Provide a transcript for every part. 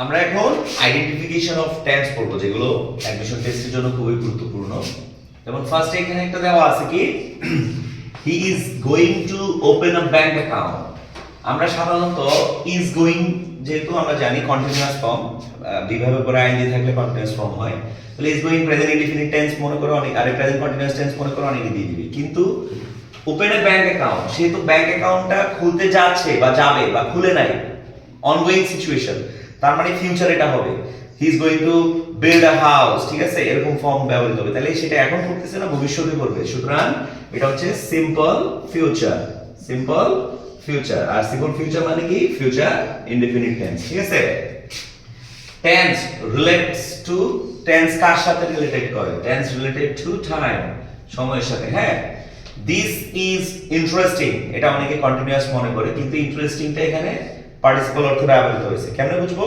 আমরা এখন identification of tense পড়বো, যেগুলো অ্যাডমিশন টেস্টের জন্য খুবই গুরুত্বপূর্ণ। যেমন ফার্স্টে এখানে একটা দেওয়া আছে কি, he is going to open a bank account. আমরা সাধারণত ইজ গোয়িং, যেহেতু আমরা জানি কন্টিনিউয়াস ফর্ম, বিভাগের পরে আইএনজি থাকলে কন্টিনিউয়াস ফর্ম হয়, তাহলে is going present indefinite tense মনে করে অনেক, আর প্রেজেন্ট কন্টিনিউয়াস টেন্স মনে করে অনেকে দিয়ে দিবে। কিন্তু ওপেন এ ব্যাংক অ্যাকাউন্ট, সেহেতু ব্যাংক অ্যাকাউন্টটা খুলতে যাচ্ছে বা যাবে বা খুলে নাই, অনগোয়িং সিচুয়েশন, তার মানে ফিউচার এটা হবে। He is going to build a house, ঠিক আছে, এরকম ফর্ম ব্যবহৃত হবে। তাহলে সেটা এখন করতেছে না, ভবিষ্যতে করবে, সুতরাং এটা হচ্ছে সিম্পল ফিউচার। সিম্পল ফিউচার, আর সিম্পল ফিউচার মানে কি, ফিউচার ইনডিফিনিট টেন্স, ঠিক আছে। টেন্স রিলেটস টু, টেন্স কার সাথে রিলেটেড করে, টেন্স রিলেটেড টু টাইম, সময়ের সাথে। হ্যাঁ, দিস ইজ ইন্টারেস্টিং, এটা অনেকে কন্টিনিউয়াস মনে করে, কিন্তু ইন্টারেস্টিংটা এখানে পার্টিসিপল অর্থে ব্যবহৃত হয়েছে। কেমনে বুঝবো?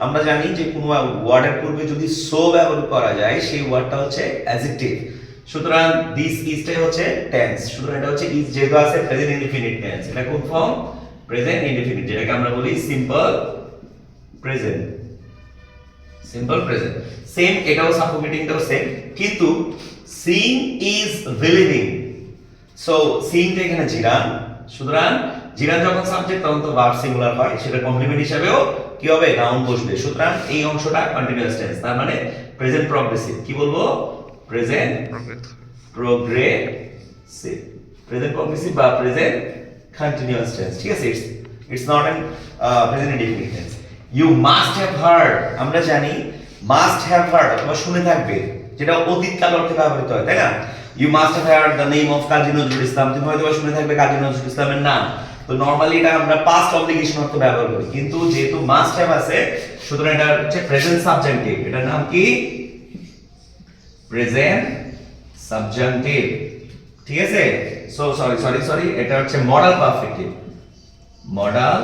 আমরা জানি যে কোনো ওয়ার্ডের পূর্বে যদি সো ব্যবহার করা যায়, সেই ওয়ার্ডটা হচ্ছে অ্যাডজেক্টিভ। সুতরাং দিস ইজটাই হচ্ছে টেন্স, সুতরাং এটা হচ্ছে ইজ, যেহেতু আছে প্রেজেন্ট ইনডিফিনিট টেন্স, এটা কোন ফর্ম, প্রেজেন্ট ইনডিফিনিট, যেটাকে আমরা বলি simple present. Simple present same, এটাও সাফোকেটিংটাও সেম, কিন্তু সিইং ইজ বিলিভিং। সো সিইংটা এখানে জিরান, সুতরাং জিরান যখন সাবজেক্ট তখন তো ভার্ব সিঙ্গুলার হয়, সেটা কমপ্লিমেন্ট হিসেবেও কি হবে, নাউন বসবে। সুতরাং এই অংশটা কন্টিনিউয়াস টেন্স, তার মানে প্রেজেন্ট প্রগ্রেসিভ। কি বলবো, প্রেজেন্ট প্রগ্রেসিভ, প্রেজেন্ট প্রগ্রেসিভ বা প্রেজেন্ট কন্টিনিউয়াস টেন্স, ঠিক আছে। It's not an present indefinite tense. You must have heard, আমরা জানি মাস্ট হ্যাভ হার্ড অথবা শুনে থাকবে, যেটা অতীতকাল অর্থে ব্যবহৃত হয়, তাই না। You must have heard the name of Kazi Nazrul Islam, তুমি হয়তো শুনে থাকবে কাজী নজরুল ইসলামের নাম। তো নরমালি এটা আমরা পাস্ট অবলিগেশন অর্থে ব্যবহার করি, কিন্তু যেহেতু মাস্ট হ্যাভ আছে, সুতরাং এটা হচ্ছে প্রেজেন্ট সাবজেক্টিভ। এটার নাম কি, প্রেজেন্ট সাবজেক্টিভ, ঠিক আছে। সো সরি, এটা হচ্ছে modal perfective, modal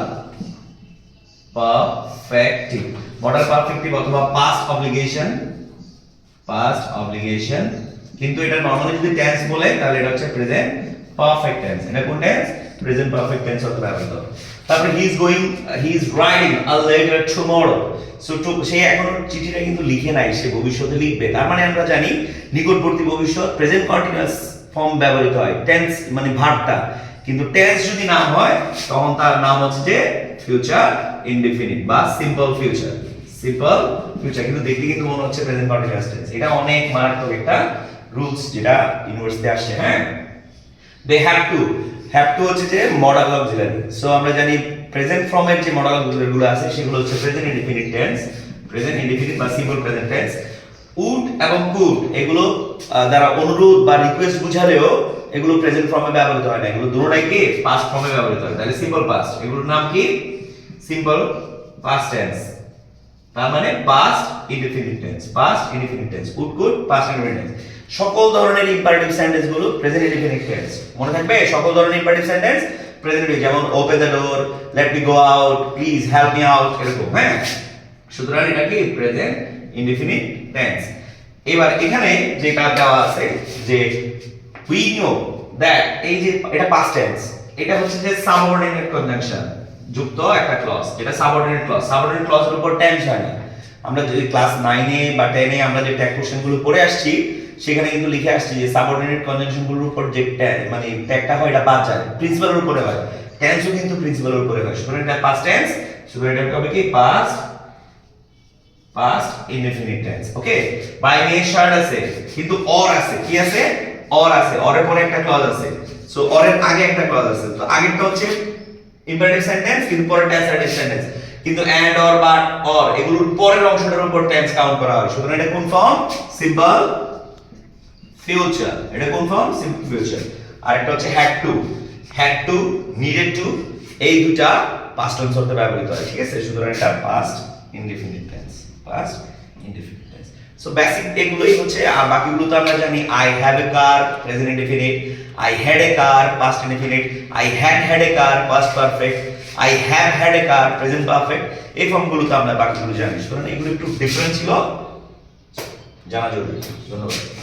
perfective, modal perfective অথবা পাস্ট অবলিগেশন, পাস্ট অবলিগেশন। কিন্তু এটা নরমালি যদি টেন্স বলে, তাহলে এটা হচ্ছে প্রেজেন্ট পারফেক্ট টেন্স। এটা কোন টেন্স, প্রেজেন্ট পারফেক্ট টেন্স অর্থে ব্যবহৃত। তারপরে he is writing a letter tomorrow. So সে এখনো চিঠিটা কিন্তু লিখে নাই, সে ভবিষ্যতে লিখবে। তার মানে আমরা জানি নিকটবর্তী ভবিষ্যৎ, প্রেজেন্ট কন্টিনিউয়াস ফর্ম ব্যবহৃত হয়, টেন্স মানে ভার্বটা। কিন্তু টেন্স যদি না হয়, তখন তার নাম হচ্ছে যে ফিউচার ইনডিফিনিট বা সিম্পল ফিউচার, সিম্পল ফিউচার। কিন্তু দেখতে কিন্তু মনে হচ্ছে প্রেজেন্ট কন্টিনিউয়াস টেন্স। এটা অনেক মারাত্মক একটা রুলস, যেটা ইউনিভার্সিটি আসছে। হ্যাঁ, দে হ্যাভ টু হচ্ছে যে মডাল অক্সিলারি। সো আমরা জানি প্রেজেন্ট ফর্মের যে মডাল অক্সিলারি গুলো আছে, সেগুলো হচ্ছে present indefinite tense, present indefinite বা সিম্পল প্রেজেন্ট টেন্স। উড এবং কুড এগুলো দ্বারা অনুরোধ বা রিকোয়েস্ট বুঝালেও এগুলো প্রেজেন্ট ফর্মে ব্যবহৃত হয় না, এগুলো দুটোটাই কি পাস্ট ফর্মে ব্যবহৃত হয়। তাহলে সিম্পল পাস্ট, এগুলোর নাম কি, সিম্পল পাস্ট টেন্স, তার মানে past indefinite tense, past indefinite tense, would could past indefinite tense. সকল ধরনের ইম্পারেটিভ সেন্টেন্স গুলো প্রেজেন্ট ইনডিফিনিট টেন্স, মনে থাকবে, সকল ধরনের ইম্পারেটিভ সেন্টেন্স প্রেজেন্ট, যেমন open the door, let me go out, please help me out, এরকম। হ্যাঁ, সুতরাং এটা কি প্রেজেন্ট ইনডিফিনিট টেন্স। এবার এখানে যেটা দেওয়া আছে যে উই নো দ্যাট, এই যে এটা পাস্ট টেন্স, এটা হচ্ছে যে সাবঅর্ডিনেট কনজাংশন যুক্ত একটা ক্লজ, যেটা সাবঅর্ডিনেট ক্লজ। সাবঅর্ডিনেট ক্লজের উপর টেন্স হয় না। আমরা যদি ক্লাস 9 এ বা 10 এ আমরা যে ট্যাগ কোশ্চেন গুলো পড়ে আসছি, সেখানে কিন্তু লিখে আসছি যে সাবঅর্ডিনেট কনজাংশন গুলোর উপর যে মানে ট্যাগটা হয়, এটা বাদ যায়, প্রিন্সিপালের উপরে হয়। টেন্সও কিন্তু প্রিন্সিপালের উপরে হয়, সুতরাং এটা পাস্ট টেন্স, সুতরাং এটা হবে কি পাস্ট ইনডিফিনিট টেন্স। ওকে, বাই মে শার্ট আছে, কিন্তু অর আছে, কি আছে, অর আছে, অরের পরে একটা ক্লজ আছে। সো অরের আগে একটা ক্লজ আছে, তো আগেরটা হচ্ছে ইম্পারেটিভ সেন্টেন্স, কিন্তু পরেরটা অ্যাসার্টিভ সেন্টেন্স। কিন্তু এন্ড, অর, বাট, অর এগুলোর পরের অংশটার উপর টেন্স কাউন্ট করা হয়, সুতরাং এটা কোন ফর্ম, সিম্পল ফিউচার। এটা কোন ফর্ম, সিম্পল ফিউচার। আর একটা হচ্ছে হ্যাড টু, নিডেড টু, এই দুটা পাস্ট টেন্স অর্থে ব্যবহৃত হয়, ঠিক আছে। সুতরাং এটা past indefinite tense, past indefinite tense. So basic এগুলোই হচ্ছে, আর বাকিগুলো তো আমরা জানি। I have a car, present indefinite. I had a car, past indefinite. I had a car, past perfect. I have had a car, present perfect. এই ফর্মগুলো তো আমরা বাকিগুলো জানি, সুতরাং এগুলো একটু ডিফারেন্ট ছিল, জানা জরুরি। ধন্যবাদ।